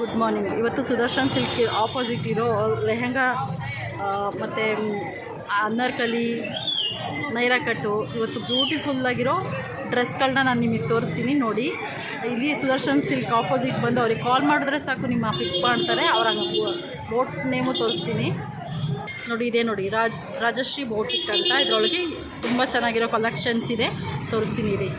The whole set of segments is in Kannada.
Good morning. ಇವತ್ತು ಸುದರ್ಶನ್ ಸಿಲ್ಕ್ ಆಪೋಸಿಟ್ ಇರೋ ಲೆಹೆಂಗಾ ಮತ್ತು ಅನಾರ್ಕಲಿ, ನೈರಾ ಕಟ್ಟು, ಇವತ್ತು ಬ್ಯೂಟಿಫುಲ್ಲಾಗಿರೋ ಡ್ರೆಸ್ಗಳನ್ನ ನಾನು ನಿಮಗೆ ತೋರಿಸ್ತೀನಿ ನೋಡಿ. ಇಲ್ಲಿ ಸುದರ್ಶನ್ ಸಿಲ್ಕ್ ಆಪೋಸಿಟ್ ಬಂದು ಅವ್ರಿಗೆ ಕಾಲ್ ಮಾಡಿದ್ರೆ ಸಾಕು, ನಿಮ್ಮ ಪಿಕ್ ಮಾಡ್ತಾರೆ. ಅವ್ರ ಬೋಟ್ ನೇಮು ತೋರಿಸ್ತೀನಿ ನೋಡಿ. ಇದೇ ನೋಡಿ, ರಾಜಶ್ರೀ ಬೋಟಿಕ್ ಅಂತ. ಇದರೊಳಗೆ ತುಂಬ ಚೆನ್ನಾಗಿರೋ ಕಲೆಕ್ಷನ್ಸ್ ಇದೆ, ತೋರಿಸ್ತೀನಿ ರೀ.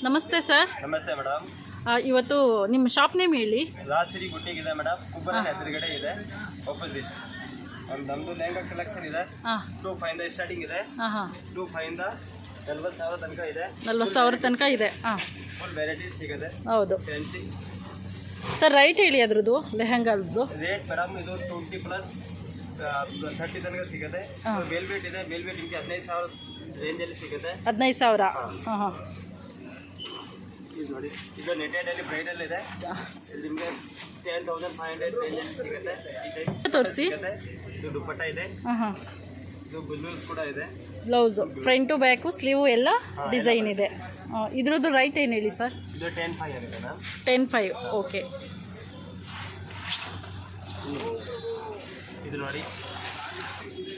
ನಮಸ್ತೆ ಸರ್. ನಮಸ್ತೆ ಮೇಡಮ್. ಇವತ್ತು ನಿಮ್ಮ ಶಾಪ್ ನೇಮ್ ಹೇಳಿ. ರಾಜಶ್ರೀ ಬುಟ್ಟಿಕ್ ಇದೆ ಮೇಡಮ್, ಕುಬ್ಬರ ಎದುರುಗಡೆ ಇದೆ, ಆಪೋಸಿಟ್. ನಮ್ಮದು ಲೆಹಂಗಾ ಕಲೆಕ್ಷನ್ ಇದೆ. 25 ಇಂದ ಸ್ಟಾರ್ಟಿಂಗ್ ಇದೆ. 25 ಇಂದ 40,000 ತನಕ ಇದೆ. 40,000 ತನಕ ಇದೆ. ಫುಲ್ ವೆರೈಟೀಸ್ ಸಿಗುತ್ತೆ. ಹೌದು ಫ್ಯಾನ್ಸಿ. ಸರ್ ರೈಟ್ ಹೇಳಿ ಅದ್ರದ್ದು, ಲೆಹಂಗಾದ್ದು ರೇಟ್ ಮೇಡಮ್ ಇದು 20 ಪ್ಲಸ್ 30 ತನಕ ಸಿಗುತ್ತೆ. ವೆಲ್ವೆಟ್ ಇದೆ, ವೆಲ್ವೆಟ್ ನಿಮಗೆ 15,000 ರೇಂಜಲ್ಲಿ ಸಿಗುತ್ತೆ. 15,000. ಹಾಂ. ಇದು ನೋಡಿ, ಇದು ನೆಟೆಡಲ್ಲಿ ಬ್ರೈಡಲ್ ಇದೆ, ನಿಮಗೆ 10,500 ರೇಂಜಲ್ಲಿ ಸಿಗುತ್ತೆ. ತೋರಿಸಿ. ಇದು ದುಪ್ಪಟ್ಟ ಇದೆ. ಇದು ಬ್ಲೌಸ್ ಕೂಡ ಇದೆ. Blouse front to back sleeve ಎಲ್ಲ ಡಿಸೈನ್ ಇದೆ. ಇದ್ರದ್ದು ರೈಟ್ ಏನು ಹೇಳಿ ಸರ್? ಇದು 10,500 ಆಗಿದೆ ಮ್ಯಾಮ್. 10,500. ಓಕೆ. ಇದು ನೋಡಿ,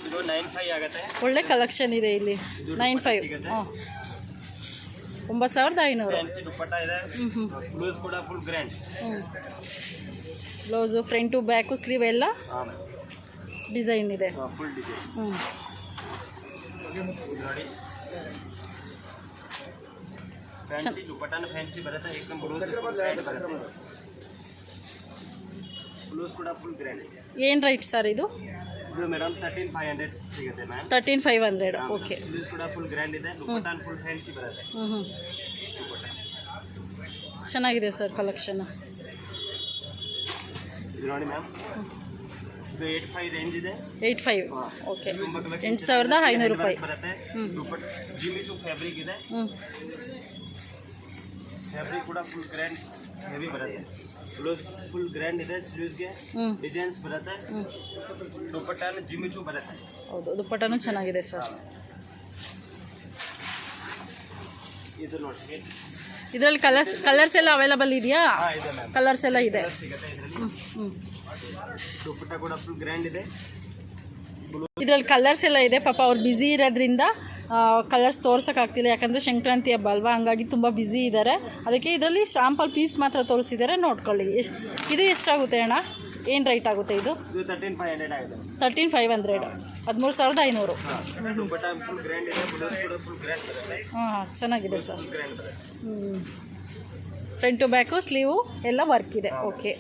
ಇದು 9,500 ಆಗುತ್ತೆ. ಒಳ್ಳೆ ಕಲೆಕ್ಷನ್ ಇದೆ ಇಲ್ಲಿ. 9,500. ಹಾಂ, 9,500. ಫ್ಯಾನ್ಸಿ ದುಪ್ಪಟ್ಟ ಇದೆ. ಬ್ಲೌಸ್ ಕೂಡ full grand. Blouse front to back sleeve ಎಲ್ಲ ಡಿಸೈನ್ ಇದೆ. Full design. ನೋಡಿ, ಫ್ಯಾನ್ಸಿ ದುಪ್ಪಟ್ಟನ ಫ್ಯಾನ್ಸಿ ಬರುತ್ತೆ. ಏಕದಮ್ ಬ್ಲೌಸ್ ಗ್ರ್ಯಾಂಡ್ ಬರುತ್ತೆ. ಬ್ಲೌಸ್ ಕೂಡ ಫುಲ್ ಗ್ರ್ಯಾಂಡ್. ಏನು ರೈಟ್ ಸರ್ ಇದು? ಇದು ಮೇಡಮ್ 13,500 ಸಿಗುತ್ತೆ ಮ್ಯಾಮ್. 13,500. ಓಕೆ. ಬ್ಲೌಸ್ ಕೂಡ ಫುಲ್ ಗ್ರ್ಯಾಂಡ್ ಇದೆ. ದುಪ್ಪಟ್ಟ ಫುಲ್ ಫ್ಯಾನ್ಸಿ ಬರುತ್ತೆ. ಚೆನ್ನಾಗಿದೆ ಸರ್ ಕಲೆಕ್ಷನ್. ಇದು ನೋಡಿ ಮ್ಯಾಮ್, ಇದು 8,500 ರೇಂಜ್ ಇದೆ. 8,500. ಓಕೆ. 8,500 ರೂಪಾಯಿ ಬರುತ್ತೆ. ದುಪ್ಪಟ್ಟ ಜಿಮಿಚು ಫ್ಯಾಬ್ರಿಕ್ ಇದೆ. ಫ್ಯಾಬ್ರಿಕ್ ಕೂಡ ಫುಲ್ ಗ್ರ್ಯಾಂಡ್ ಹೆವಿ ಬರುತ್ತೆ. ಬ್ಲೌಸ್ ಫುಲ್ ಗ್ರ್ಯಾಂಡ್ ಇದೆ. ಸ್ಲೀವ್ಸ್ಗೆ ಡಿಸೈನ್ಸ್ ಬರುತ್ತೆ. ದುಪ್ಪಟ್ಟನ ಜಿಮಿಚು ಬರುತ್ತೆ. ಹೌದು, ದುಪ್ಪಟ್ಟನೂ ಚೆನ್ನಾಗಿದೆ ಸರ್. ಇದು ನೋಡಿ, ಇದರಲ್ಲಿ ಕಲರ್ಸ್ ಎಲ್ಲ ಅವೈಲಬಲ್ ಇದೆಯಾ? ಇದೆ ಮ್ಯಾಮ್, ಕಲರ್ಸ್ ಎಲ್ಲ ಇದೆ. ಸಿಗುತ್ತೆ ಇದರಲ್ಲಿ. ದುಪ್ಪಟ್ಟ ಕೂಡ ಫುಲ್ ಗ್ರ್ಯಾಂಡ್ ಇದೆ. ಇದರಲ್ಲಿ ಕಲರ್ಸ್ ಎಲ್ಲ ಇದೆ. ಪಾಪ ಅವ್ರು ಬ್ಯುಸಿ ಇರೋದ್ರಿಂದ ಕಲರ್ಸ್ ತೋರ್ಸೋಕ್ಕಾಗ್ತಿಲ್ಲ, ಯಾಕಂದರೆ ಸಂಕ್ರಾಂತಿ ಹಬ್ಬ ಅಲ್ವಾ, ಹಂಗಾಗಿ ತುಂಬ ಬ್ಯುಸಿ ಇದ್ದಾರೆ. ಅದಕ್ಕೆ ಇದರಲ್ಲಿ ಶಾಂಪಲ್ ಪೀಸ್ ಮಾತ್ರ ತೋರಿಸಿದ್ದಾರೆ, ನೋಡ್ಕೊಳ್ಳಿ. ಇದು ಎಷ್ಟಾಗುತ್ತೆ ಅಣ್ಣ? ಏನು ರೈಟ್ ಆಗುತ್ತೆ ಇದು? 13,500 ಆಗಿದೆ. 13,500. 13,500. ದುಪ್ಪಟ್ಟ ಫುಲ್ ಗ್ರ್ಯಾಂಡ್ ಇದೆ. ಬ್ಲೌಸ್ ಕೂಡ ಫುಲ್ ಗ್ರ್ಯಾಂಡ್ ಬರುತ್ತೆ. ಹಾಂ, ಚೆನ್ನಾಗಿದೆ ಸರ್. ಗ್ರ್ಯಾಂಡ್ ಬರುತ್ತೆ. ಫ್ರಂಟ್ ಟು ಬ್ಯಾಕು ಸ್ಲೀವು ಎಲ್ಲ ವರ್ಕ್ ಇದೆ. ಓಕೆ.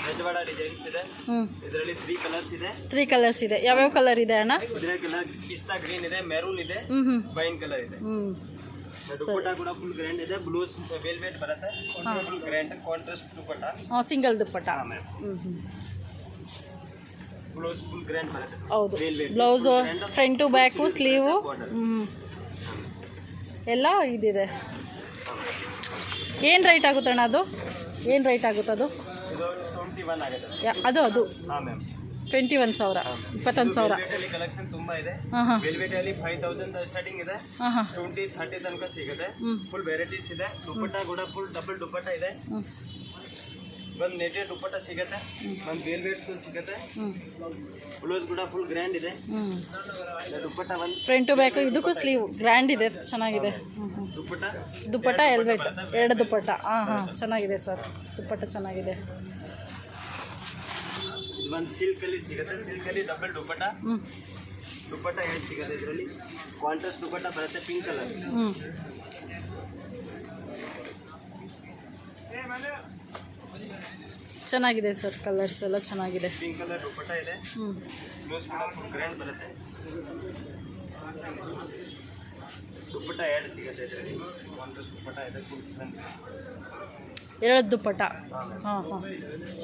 ರಜವಾಡ ಡಿಸೈನ್ಸ್ ಇದೆ. ಇದರಲ್ಲಿ 3 ಕಲರ್ಸ್ ಇದೆ. 3 ಕಲರ್ಸ್ ಇದೆ. ಯಾವ್ಯಾವ ಕಲರ್ ಇದೆ ಅಣ್ಣ? ಇದರ ಕಲರ್ ಪಿಸ್ತಾ ಗ್ರೀನ್ ಇದೆ, ಮೆರೂನ್ ಇದೆ, ವೈನ್ ಕಲರ್ ಇದೆ. ದುಪ್ಪಟ್ಟ ಕೂಡ ಫುಲ್ ಗ್ರ್ಯಾಂಡ್ ಇದೆ. ಬ್ಲೌಸ್ ವೆಲ್ವೆಟ್ ಬರುತ್ತೆ. Full grand contrast dupatta. Single dupatta. Blouse full grand ಬರುತ್ತೆ. ಹೌದು, blouse front to back sleeve ಎಲ್ಲ ಇದಿದೆ. ಏನು ರೈಟ್ ಆಗುತ್ತೆ ಅಣ್ಣ ಅದು? ಏನು ರೈಟ್ ಆಗುತ್ತೆ ಅದು? ಇದು 21 ಆಗುತ್ತೆ. ಅದು ಹಾಂ ಮ್ಯಾಮ್, 21,000. 21,000. ಕಲೆಕ್ಷನ್ ತುಂಬಾ ಇದೆ. ವೆಲ್ವೆಟ್ ಅಲ್ಲಿ 5,000 ಸ್ಟಾರ್ಟಿಂಗ್ ಇದೆ. 20-30 ತನಕ ಸಿಗುತ್ತೆ. ಫುಲ್ ವೆರೈಟೀಸ್ ಇದೆ. ದುಪ್ಪಟ್ಟ ಕೂಡ ಫುಲ್ ಡಬಲ್ ದುಪ್ಪಟ್ಟ ಇದೆ. ಒಂದು ನೆಟೆಡ್ ದುಪ್ಪಟ್ಟ ಸಿಗುತ್ತೆ, ಒಂದು ವೆಲ್ವೆಟ್ ಸಿಗುತ್ತೆ. ಬ್ಲೌಸ್ ಕೂಡ ಫುಲ್ ಗ್ರ್ಯಾಂಡ್ ಇದೆ. ದುಪ್ಪಟ್ಟ ಒಂದು ಫ್ರಂಟ್ ಟು ಬ್ಯಾಕ್ ಇದಕ್ಕೂ ಸ್ಲೀವ್ ಗ್ರ್ಯಾಂಡ್ ಇದೆ, ಚೆನ್ನಾಗಿದೆ. ದುಪ್ಪಟ್ಟ ವೆಲ್ವೆಟ್ 2 ದುಪ್ಪಟ್ಟ. ಹಾಂ, ಚೆನ್ನಾಗಿದೆ ಸರ್, ದುಪ್ಪಟ್ಟ ಚೆನ್ನಾಗಿದೆ. ಒಂದು ಸಿಲ್ಕ್ ಅಲ್ಲಿ ಸಿಗುತ್ತೆ. ಸಿಲ್ಕ್ ಅಲ್ಲಿ ಡಬಲ್ ದುಪ್ಪಟ್ಟ. ದುಪ್ಪಟ್ಟ 2 ಸಿಗುತ್ತೆ. ಇದರಲ್ಲಿ ಕಾಂಟ್ರಾಸ್ಟ್ ದುಪ್ಪಟ್ಟ ಬರುತ್ತೆ, ಪಿಂಕ್ ಕಲರ್. ಚೆನ್ನಾಗಿದೆ ಸರ್, ಕಲರ್ಸ್ ಎಲ್ಲ ಚೆನ್ನಾಗಿದೆ. ಪಿಂಕ್ ಕಲರ್ ದುಪ್ಪಟ್ಟ ಇದೆ. ಬ್ಲೌಸ್ ಕೂಡ ಫುಲ್ ಗ್ರ್ಯಾಂಡ್ ಬರುತ್ತೆ. ದುಪ್ಪಟ್ಟ 2 ಸಿಗುತ್ತೆ ಇದರಲ್ಲಿ. ಕಾಂಟ್ರಾಸ್ಟ್ ದುಪ್ಪಟ್ಟ ಇದೆ, ಫುಲ್ ಫ್ಯಾನ್ಸಿ. 2 ದುಪ್ಪಟ್ಟ. ಹಾಂ,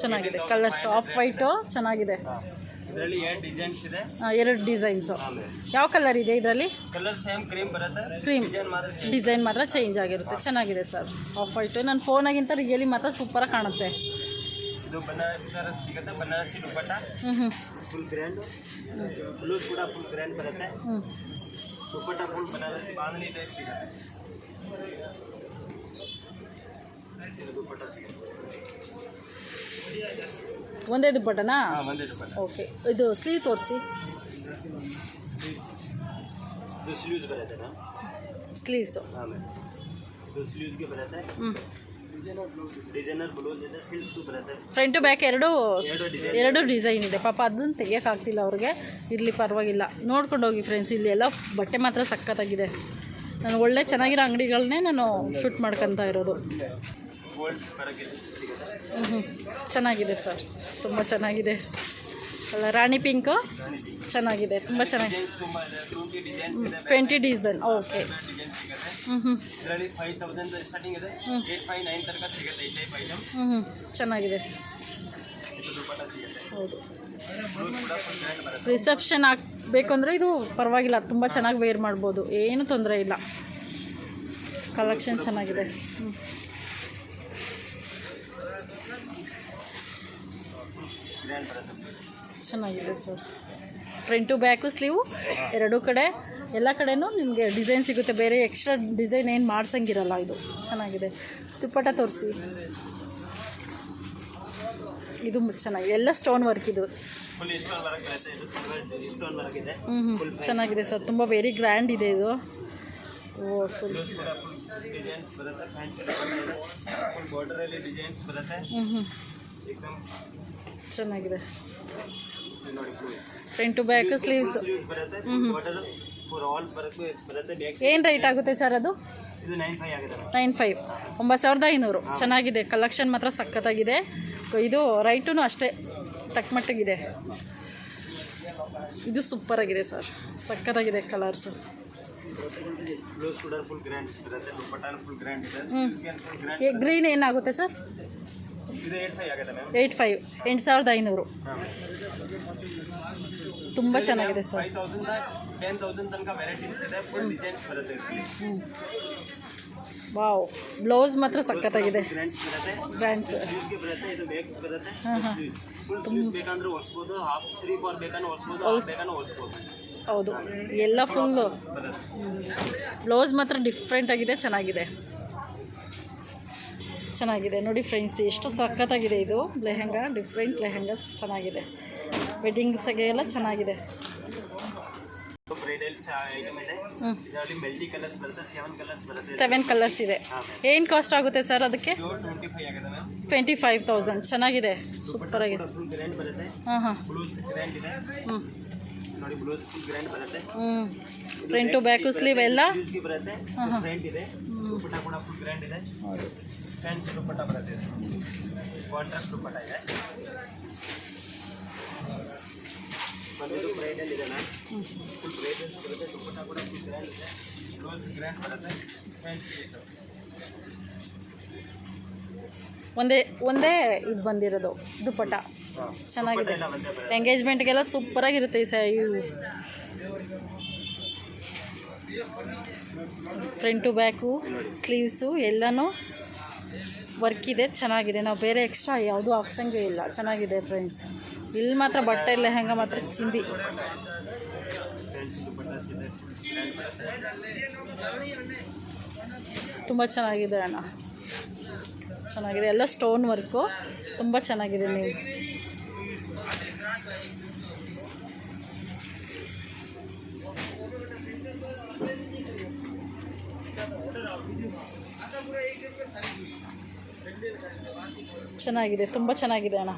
ಚೆನ್ನಾಗಿದೆ. ಕಲರ್ಸ್ ಆಫ್ ವೈಟು ಚೆನ್ನಾಗಿದೆ. ಇದರಲ್ಲಿ 2 ಡಿಸೈನ್ಸ್ ಇದೆ. 2 ಡಿಸೈನ್ಸು. ಯಾವ ಕಲರ್ ಇದೆ ಇದರಲ್ಲಿ? ಕಲರ್ ಸೇಮ್ ಕ್ರೀಮ್ ಬರುತ್ತೆ, ಕ್ರೀಮ್ ಡಿಸೈನ್ ಮಾತ್ರ ಚೇಂಜ್ ಆಗಿರುತ್ತೆ. ಚೆನ್ನಾಗಿದೆ ಸರ್. ಆಫ್ ವೈಟು ನನ್ನ ಫೋನಾಗಿಂತ ರಿಯಲಿ ಮಾತ್ರ ಸೂಪರಾಗಿ ಕಾಣುತ್ತೆ. ಇದು ಬನಾರಸಿ ಥರ ಸಿಗುತ್ತೆ, ಬನಾರಸಿ ದುಪ್ಪಟ್ಟ ಫುಲ್ ಗ್ರ್ಯಾಂಡ್, ಬ್ಲೌಸ್ ಕೂಡ ಫುಲ್ ಗ್ರ್ಯಾಂಡ್ ಬರುತ್ತೆ. ದುಪ್ಪಟ್ಟ ಫುಲ್ ಬನಾರಸಿ ಬಾಂಧನಿ ಟೈಪ್ ಸಿಗುತ್ತೆ. ಇದು ದುಪ್ಪಟ್ಟ ಸಿಗುತ್ತೆ. ಒಂದೇ ದುಪ್ಪಟ್ಟನಾ? ಒಂದೇ ದುಪ್ಪಟ್ಟ. ಓಕೆ. ಇದು ಸ್ಲೀವ್ ತೋರಿಸಿ. ಇದು ಸ್ಲೀವ್ಸ್ ಬರುತ್ತೆ ನಾ ಸ್ಲೀವ್ಸು. ಇದು ಸ್ಲೀವ್ಸ್ಗೆ ಬರುತ್ತೆ. ಡಿಸೈನರ್ ಬ್ಲೌಸ್ ಇದೆ, ಸಿಲ್ಕ್ ಬರುತ್ತೆ. ಫ್ರಂಟ್ ಟು ಬ್ಯಾಕ್ ಎರಡು ಡಿಸೈನ್ ಇದೆ. ಪಾಪ ಅದನ್ನು ತೆಗಿಯೋಕ್ಕಾಗ್ತಿಲ್ಲ ಅವ್ರಿಗೆ. ಇರಲಿ ಪರವಾಗಿಲ್ಲ, ನೋಡ್ಕೊಂಡು ಹೋಗಿ ಫ್ರೆಂಡ್ಸ್. ಇಲ್ಲಿ ಎಲ್ಲ ಬಟ್ಟೆ ಮಾತ್ರ ಸಖತ್ತಾಗಿದೆ. ನಾನು ಒಳ್ಳೆ ಚೆನ್ನಾಗಿರೋ ಅಂಗಡಿಗಳನ್ನೇ ನಾನು ಶೂಟ್ ಮಾಡ್ಕೊತಾ ಇರೋದು. ಚೆನ್ನಾಗಿದೆ ಸರ್, ತುಂಬ ಚೆನ್ನಾಗಿದೆ. ಅಲ್ಲ, ರಾಣಿ ಪಿಂಕು ಚೆನ್ನಾಗಿದೆ, ತುಂಬ ಚೆನ್ನಾಗಿದೆ. 20 ಡಿಸೈನ್. ಓಕೆ. ಇದರಲ್ಲಿ 5000 ಸ್ಟಾರ್ಟಿಂಗ್ ಇದೆ, 859 ತನಕ ಸಿಗುತ್ತೆ ಈ ಟೈಪ್ ಐಟಮ್. ಚೆನ್ನಾಗಿದೆ. ಹೌದು. ರಿಸೆಪ್ಷನ್ ಆಗಬೇಕಂದ್ರೆ ಇದು ಪರವಾಗಿಲ್ಲ, ತುಂಬ ಚೆನ್ನಾಗಿ ವೇರ್ ಮಾಡ್ಬೋದು, ಏನು ತೊಂದರೆ ಇಲ್ಲ. ಕಲೆಕ್ಷನ್ ಚೆನ್ನಾಗಿದೆ. ಚೆನ್ನಾಗಿದೆ ಸರ್. ಫ್ರಂಟು ಬ್ಯಾಕು ಸ್ಲೀವು ಎರಡೂ ಕಡೆ, ಎಲ್ಲ ಕಡೆನೂ ನಿಮಗೆ ಡಿಸೈನ್ ಸಿಗುತ್ತೆ. ಬೇರೆ ಎಕ್ಸ್ಟ್ರಾ ಡಿಸೈನ್ ಏನು ಮಾಡ್ಸಂಗಿರಲ್ಲ. ಇದು ಚೆನ್ನಾಗಿದೆ. ದುಪ್ಪಟ್ಟ ತೋರಿಸಿ. ಇದು ಚೆನ್ನಾಗಿದೆ, ಎಲ್ಲ ಸ್ಟೋನ್ ವರ್ಕ್. ಇದು ಚೆನ್ನಾಗಿದೆ ಸರ್, ತುಂಬ ವೆರಿ ಗ್ರ್ಯಾಂಡ್ ಇದೆ ಇದು. ಓ ಸರಿ. ಚೆನ್ನಾಗಿದೆ. Front to back sleeves. ಏನು ರೇಟ್ ಆಗುತ್ತೆ ಸರ್ ಅದು? 9500. 9500. ಚೆನ್ನಾಗಿದೆ. ಕಲೆಕ್ಷನ್ ಮಾತ್ರ ಸಖತ್ತಾಗಿದೆ. ಇದು ರೈಟೂ ಅಷ್ಟೇ ತಕ್ಕಮಟ್ಟಿಗಿದೆ. ಇದು ಸೂಪರಾಗಿದೆ ಸರ್, ಸಖತ್ತಾಗಿದೆ ಕಲರ್ಸು. ಗ್ರೀನ್ ಏನಾಗುತ್ತೆ ಸರ್? 8500. ತುಂಬ ಚೆನ್ನಾಗಿದೆ ಸರ್. 10,000 ತನಕ ವೆರೈಟೀಸ್ ಇದೆ, ಫುಲ್ ಡಿಸೈನ್ಸ್ ಬರುತ್ತೆ. ವಾವ್, ಬ್ಲೌಸ್ ಮಾತ್ರ ಸಖತ್ತಾಗಿದೆ. ಬ್ರ್ಯಾಂಡ್ಸ್ ಬರುತ್ತೆ, ಇದು ಬೇಕ್ಸ್ ಬರುತ್ತೆ. ಫುಲ್ ಸ್ಲೀವ್ಸ್ ಬೇಕಂದ್ರೆ ಹೊಲ್ಸ್ಬೋದು, ಹಾಫ್ 3/4 ಬೇಕಂದ್ರೆ ಹೊಲ್ಸ್ಬೋದು, ಹಾಫ್ ಬೇಕಂದ್ರೆ ಹೊಲ್ಸ್ಬೋದು. ಹೌದು, ಎಲ್ಲ ಫುಲ್ಲು. ಬ್ಲೌಸ್ ಮಾತ್ರ ಡಿಫ್ರೆಂಟ್ ಆಗಿದೆ, ಚೆನ್ನಾಗಿದೆ. ಚೆನ್ನಾಗಿದೆ ನೋಡಿ ಫ್ರೆಂಡ್ಸ್, ಎಷ್ಟು ಸಖತ್ತಾಗಿದೆ ಇದು ಲೆಹೆಂಗಾ. ಡಿಫ್ರೆಂಟ್ ಲೆಹೆಂಗಾ ಚೆನ್ನಾಗಿದೆ. ವೆಡ್ಡಿಂಗ್ಸ್ಗೆ ಎಲ್ಲ ಚೆನ್ನಾಗಿದೆ. ಮಲ್ಟಿ ಕಲರ್ಸ್ ಬರುತ್ತೆ, 7 ಕಲರ್ಸ್ ಬರುತ್ತೆ. 7 ಕಲರ್ಸ್ ಇದೆ. ಏನು ಕಾಸ್ಟ್ ಆಗುತ್ತೆ ಸರ್ ಅದಕ್ಕೆ? 25,000. ಚೆನ್ನಾಗಿದೆ, ಸೂಪರಾಗಿದೆ. ಹಾಂ. ಫ್ರಂಟ್ ಟು ಬ್ಯಾಕು ಸ್ಲೀವ್ ಎಲ್ಲ. ಹೌದು. ಫ್ಯಾನ್ಸಿ ದುಪ್ಪಟ್ಟ ಬರುತ್ತೆ, ಕಾಂಟ್ರಾಸ್ಟ್ ದುಪ್ಪಟ್ಟ ಇದೆ. ಬಂದು ಬ್ರೈಡಲ್ ಇದೆ ನಾ, ಫುಲ್ ಬ್ರೈಡಲ್ಸ್ ಬರುತ್ತೆ. ದುಪ್ಪಟ್ಟ ಕೂಡ ಫುಲ್ ಗ್ರ್ಯಾಂಡ್ ಇದೆ, ಬ್ಲೌಸ್ ಗ್ರ್ಯಾಂಡ್ ಬರುತ್ತೆ, ಫ್ಯಾನ್ಸಿ ಇದೆ. ಒಂದೇ ಇದು ಬಂದಿರೋದು ದುಪ್ಪಟ್ಟ. ಚೆನ್ನಾಗಿದೆ. ಎಂಗೇಜ್ಮೆಂಟ್ಗೆಲ್ಲ ಸೂಪರಾಗಿರುತ್ತೆ ಇವು. ಫ್ರಂಟ್ ಟು ಬ್ಯಾಕು ಸ್ಲೀವ್ಸು ಎಲ್ಲನೂ ವರ್ಕ್ ಇದೆ, ಚೆನ್ನಾಗಿದೆ. ನಾವು ಬೇರೆ ಎಕ್ಸ್ಟ್ರಾ ಯಾವುದೂ ಹಾಕ್ಸಂಗೆ ಇಲ್ಲ. ಚೆನ್ನಾಗಿದೆ ಫ್ರೆಂಡ್ಸ್. ಇಲ್ಲಿ ಮಾತ್ರ ಬಟ್ಟೆ ಲೆಹಂಗ ಮಾತ್ರ ಚಿಂದಿ. ತುಂಬ ಚೆನ್ನಾಗಿದೆ ಅಣ್ಣ, ಚೆನ್ನಾಗಿದೆ. ಎಲ್ಲ ಸ್ಟೋನ್ ವರ್ಕು ತುಂಬ ಚೆನ್ನಾಗಿದೆ. ನೀವು ಚೆನ್ನಾಗಿದೆ, ತುಂಬ ಚೆನ್ನಾಗಿದೆ ಅಣ್ಣ.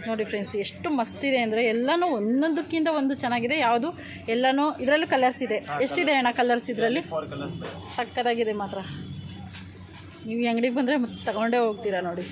ನೋಡಿ ಫ್ರೆಂಡ್ಸ್, ಎಷ್ಟು ಮಸ್ತಿದೆ ಅಂದರೆ ಎಲ್ಲನೂ ಒಂದೊಂದಕ್ಕಿಂತ ಒಂದು ಚೆನ್ನಾಗಿದೆ. ಯಾವುದು ಎಲ್ಲನೂ ಇದರಲ್ಲೂ ಕಲರ್ಸ್ ಇದೆ. ಎಷ್ಟಿದೆ ಅಣ್ಣ ಕಲರ್ಸ್ ಇದರಲ್ಲಿ? ಸಕ್ಕತ್ತಾಗಿದೆ ಮಾತ್ರ. ನೀವು ಅಂಗಡಿಗೆ ಬಂದರೆ ಮತ್ತೆ ತಗೊಂಡೇ ಹೋಗ್ತೀರಾ ನೋಡಿ.